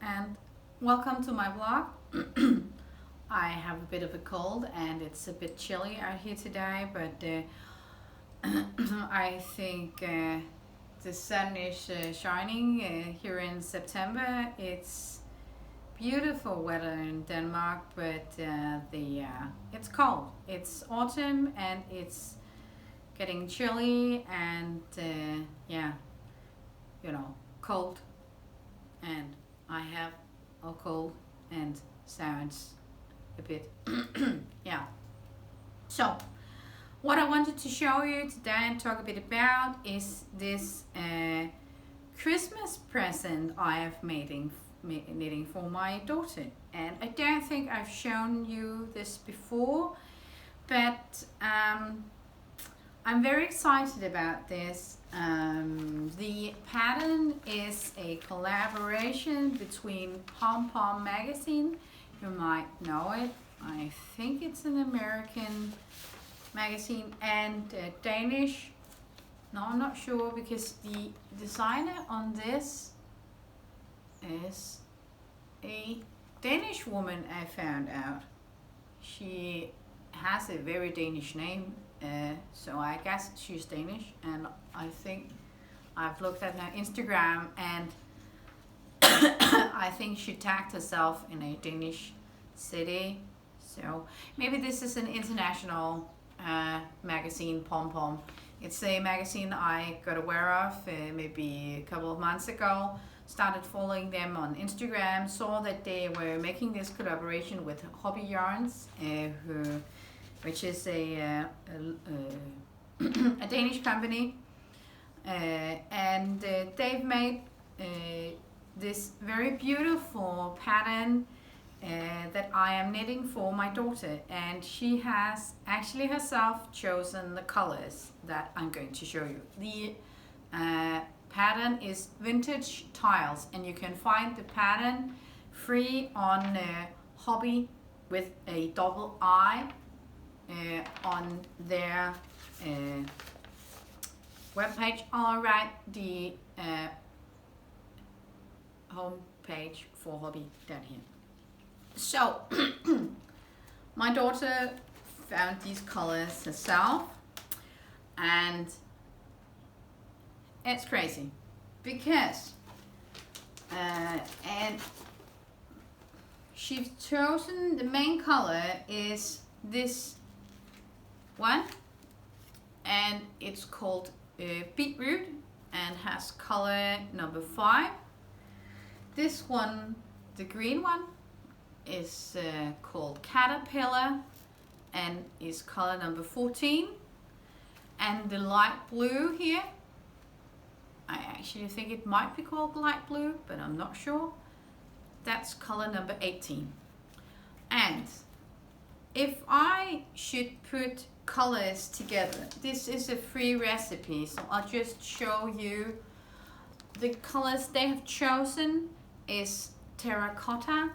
and welcome to my vlog. I have a bit of a cold and it's a bit chilly out here today, but I think the sun is shining here in September. It's beautiful weather in Denmark, but it's cold. It's autumn and it's getting chilly and cold, and I have a cold and sounds a bit so what I wanted to show you today and talk a bit about is this Christmas present I have knitting for my daughter. And I don't think I've shown you this before, but I'm very excited about this. The pattern is a collaboration between PomPom magazine. You might know it. I think it's an American magazine, and Danish. No, I'm not sure, because the designer on this is a Danish woman, I found out. She has a very Danish name, so I guess she's Danish, and I think I've looked at her Instagram, and I think she tagged herself in a Danish city. So maybe this is an international magazine, PomPom. It's a magazine I got aware of maybe a couple of months ago. Started following them on Instagram, saw that they were making this collaboration with Hobby Yarns, which is a Danish company, and they've made this very beautiful pattern that I am knitting for my daughter, and she has actually herself chosen the colors that I'm going to show you. The pattern is Vintage Tiles, and you can find the pattern free on Hobby with a double I on their webpage. I'll write the home page for Hobby down here. So my daughter found these colors herself, and it's crazy because and she's chosen, the main color is this one, and it's called Beetroot and has color number 5. This one, the green one, is called Caterpillar and is color number 14, and the light blue here, I actually think it might be called light blue, but I'm not sure, that's color number 18. And if I should put colors together, this is a free recipe, so I'll just show you the colors they have chosen. Is terracotta,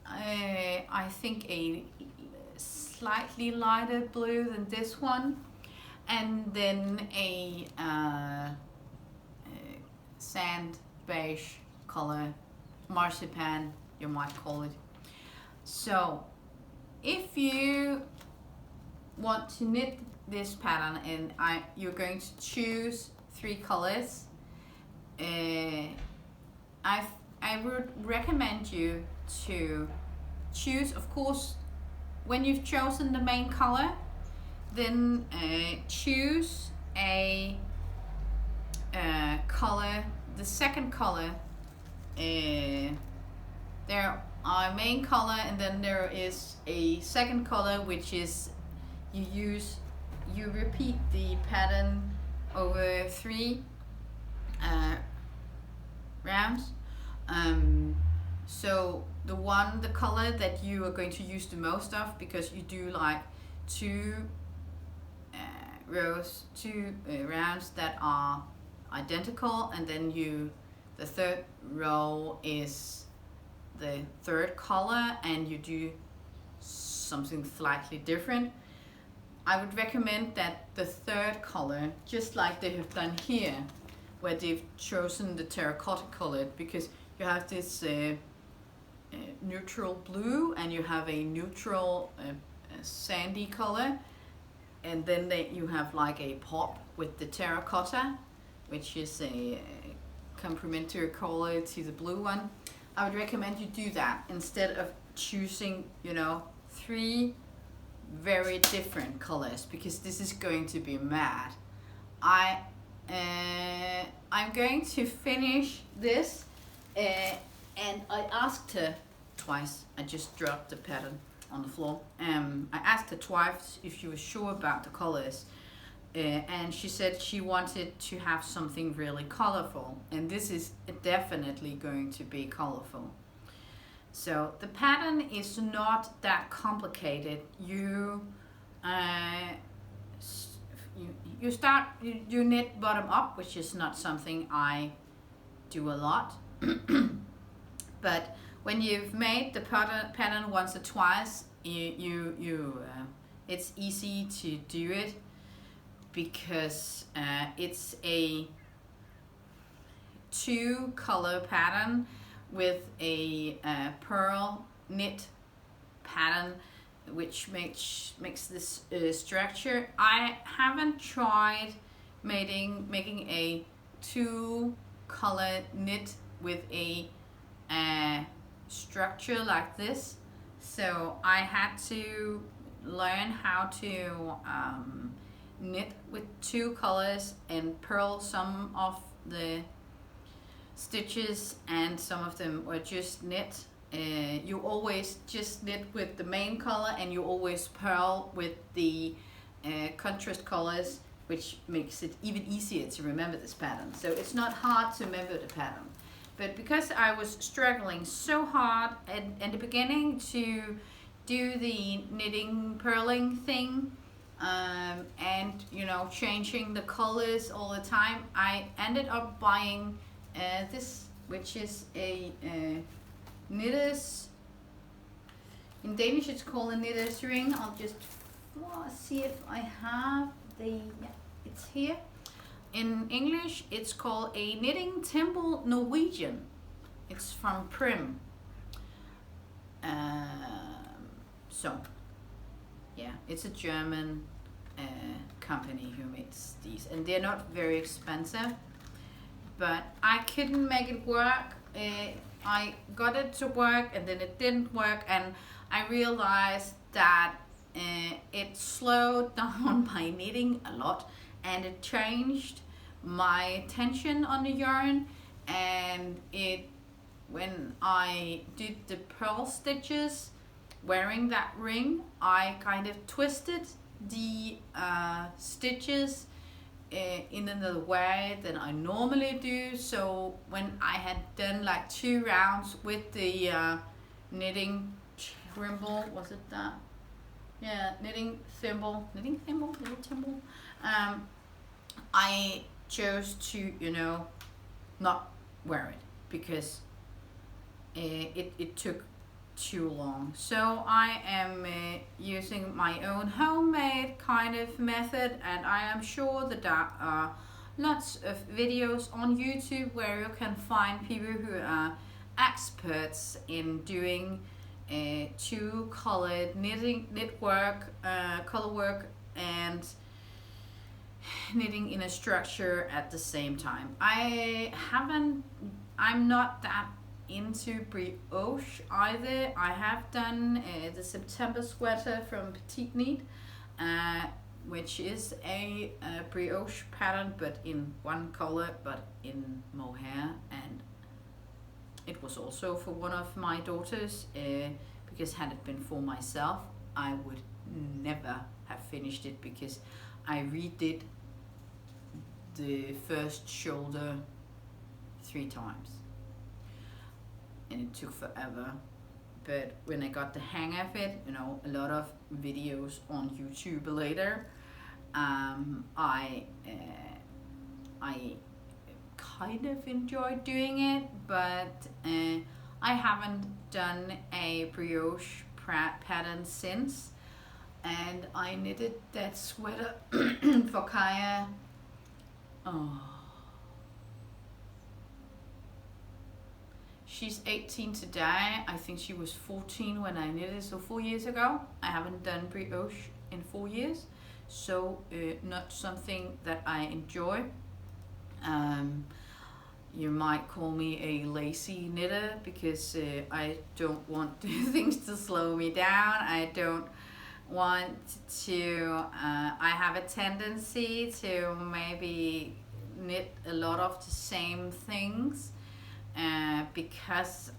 I think a slightly lighter blue than this one, and then a sand beige color, marzipan you might call it. So if you want to knit this pattern, and you're going to choose 3 colors, I would recommend you to choose, of course, when you've chosen the main color, then choose a color, the second color. There are main color, and then there is a second color, which is you repeat the pattern over 3 rounds. So the color that you are going to use the most of, because you do like 2 rounds that are identical, and then the third row is the third color, and you do something slightly different. I would recommend that the third color, just like they have done here, where they've chosen the terracotta color, because you have this neutral blue, and you have a neutral sandy color, and then you have like a pop with the terracotta, which is a complementary color to the blue one. I would recommend you do that instead of choosing, you know, 3 very different colors, because this is going to be mad. I'm going to finish this, and I asked her twice. I just dropped the pattern on the floor. I asked her twice if she was sure about the colors, and she said she wanted to have something really colorful, and this is definitely going to be colorful. So the pattern is not that complicated. You knit bottom up, which is not something I do a lot. But when you've made the pattern once or twice, it's easy to do it, because it's a 2-color pattern with a pearl knit pattern, which makes this structure. I haven't tried making a 2-color knit with a structure like this, so I had to learn how to knit with 2 colors and purl some of the stitches, and some of them were just knit. You always just knit with the main color, and you always purl with the contrast colors, which makes it even easier to remember this pattern. So it's not hard to remember the pattern. But because I was struggling so hard at the beginning to do the knitting purling thing, and you know, changing the colors all the time, I ended up buying this, which is a knitter's, in Danish it's called a knitter's ring. I'll just see if I have it's here. In English it's called a knitting temple Norwegian. It's from Prim. So yeah, it's a German company who makes these, and they're not very expensive, but I couldn't make it work. I got it to work, and then it didn't work, and I realized that it slowed down my knitting a lot, and it changed my tension on the yarn, and when I did the purl stitches wearing that ring, I kind of twisted the stitches in another way than I normally do. So when I had done like 2 rounds with the knitting thimble, was it that? Yeah, knitting thimble, I chose to, you know, not wear it, because it took too long. So I am using my own homemade kind of method, and I am sure that there are lots of videos on YouTube where you can find people who are experts in doing 2-colored color work and knitting in a structure at the same time. I'm not that into brioche either. I have done the September sweater from Petite Knit, which is a brioche pattern, but in 1 color, but in mohair, and it was also for one of my daughters, because had it been for myself, I would never have finished it, because I redid the first shoulder 3 times. And it took forever, but when I got the hang of it, you know, a lot of videos on YouTube later, I kind of enjoyed doing it, but I haven't done a brioche pattern since, and I knitted that sweater for Kaya. Oh. She's 18 today. I think she was 14 when I knitted, so 4 years ago. I haven't done brioche in 4 years, so not something that I enjoy. You might call me a lazy knitter because I don't want things to slow me down. I don't want to, I have a tendency to maybe knit a lot of the same things because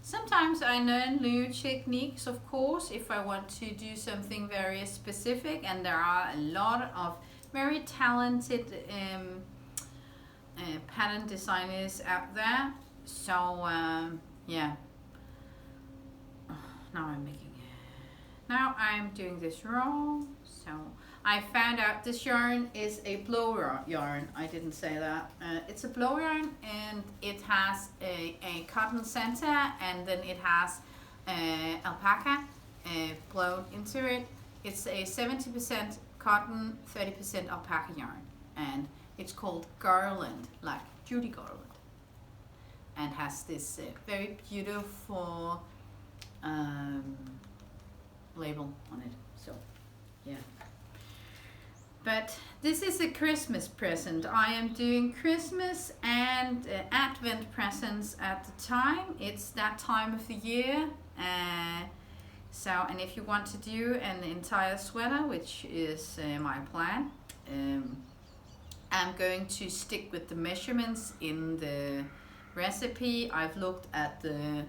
sometimes I learn new techniques, of course, if I want to do something very specific, and there are a lot of very talented pattern designers out there. So yeah, now I'm doing this wrong. So I found out this yarn is a blow yarn. I didn't say that. It's a blow yarn, and it has a cotton center, and then it has alpaca blown into it. It's a 70% cotton, 30% alpaca yarn, and it's called Garland, like Judy Garland, and has this very beautiful label on it. So yeah, but this is a Christmas present. I am doing Christmas and Advent presents at the time. It's that time of the year. So, and if you want to do an entire sweater, which is my plan, I'm going to stick with the measurements in the recipe. I've looked at the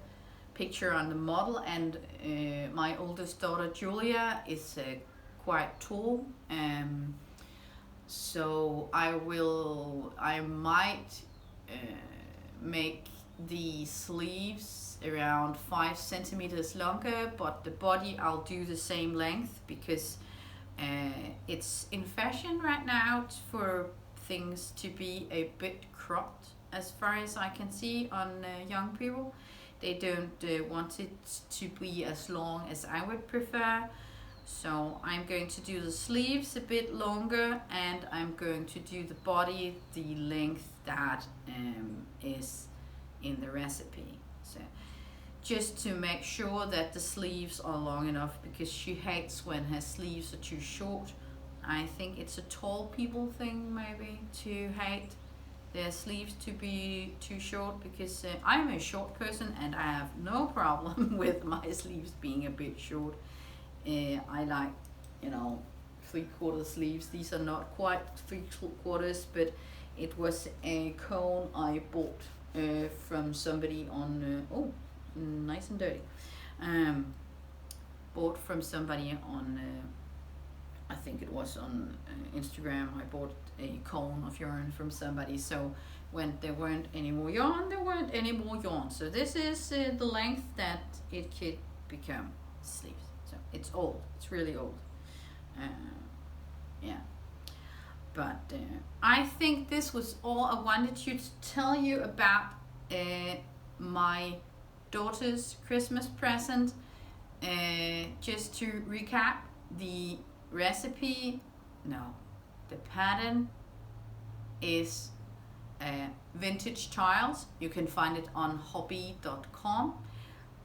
picture on the model, and my oldest daughter Julia is quite tall, so I might make the sleeves around 5 centimeters longer, but the body I'll do the same length because it's in fashion right now for things to be a bit cropped, as far as I can see on young people. They don't want it to be as long as I would prefer. So I'm going to do the sleeves a bit longer, and I'm going to do the body the length that is in the recipe. So just to make sure that the sleeves are long enough, because she hates when her sleeves are too short. I think it's a tall people thing maybe to hate their sleeves to be too short, because I'm a short person and I have no problem with my sleeves being a bit short. I like, 3/4 sleeves. These are not quite 3/4, but it was a cone I bought from somebody on nice and dirty. Bought from somebody on I think it was on Instagram. I bought a cone of yarn from somebody, so when there weren't any more yarn, there weren't any more yarn. So this is the length that it could become sleeves. So it's old, it's really old. Yeah, but I think this was all I wanted to tell you about my daughter's Christmas present. Just to recap, the recipe, the pattern is vintage tiles. You can find it on hobby.com.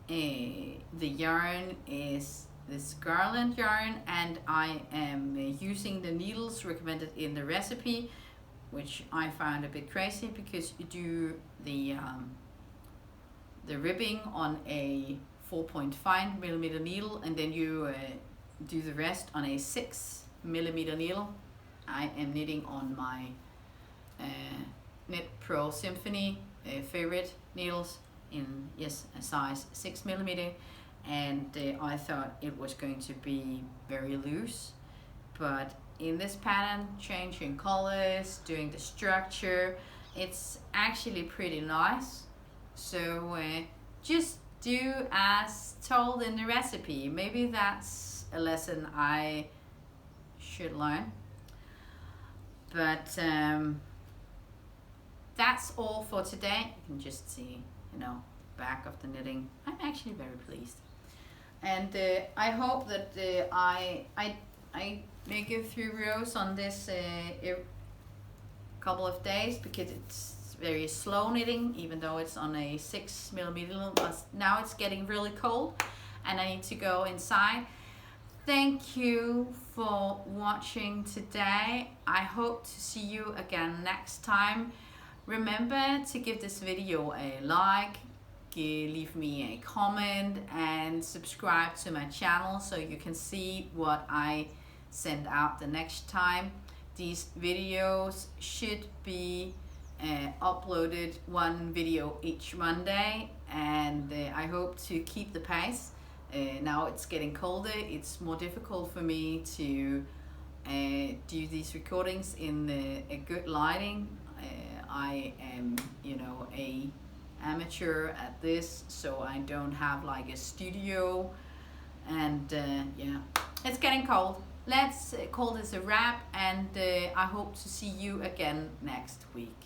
The yarn is this Garland yarn, and I am using the needles recommended in the recipe, which I found a bit crazy, because you do the ribbing on a 4.5 millimeter needle, and then you do the rest on a 6 millimeter needle. I am knitting on my Knit Pro Symphony favorite needles in a size 6 millimeter, and I thought it was going to be very loose, but in this pattern, changing colors, doing the structure, it's actually pretty nice. So just do as told in the recipe. Maybe that's a lesson I should learn. But that's all for today. You can just see, back of the knitting. I'm actually very pleased, and I hope that I may go through rows on this a couple of days, because it's it's very slow knitting, even though it's on a 6mm. But now it's getting really cold and I need to go inside. Thank you for watching today. I hope to see you again next time. Remember to give this video a like, leave me a comment, and subscribe to my channel so you can see what I send out the next time. These videos should be uploaded one video each Monday, and I hope to keep the pace. Now it's getting colder, it's more difficult for me to do these recordings in a good lighting. I am, you know, a amateur at this, so I don't have like a studio, and yeah, it's getting cold. Let's call this a wrap, and I hope to see you again next week.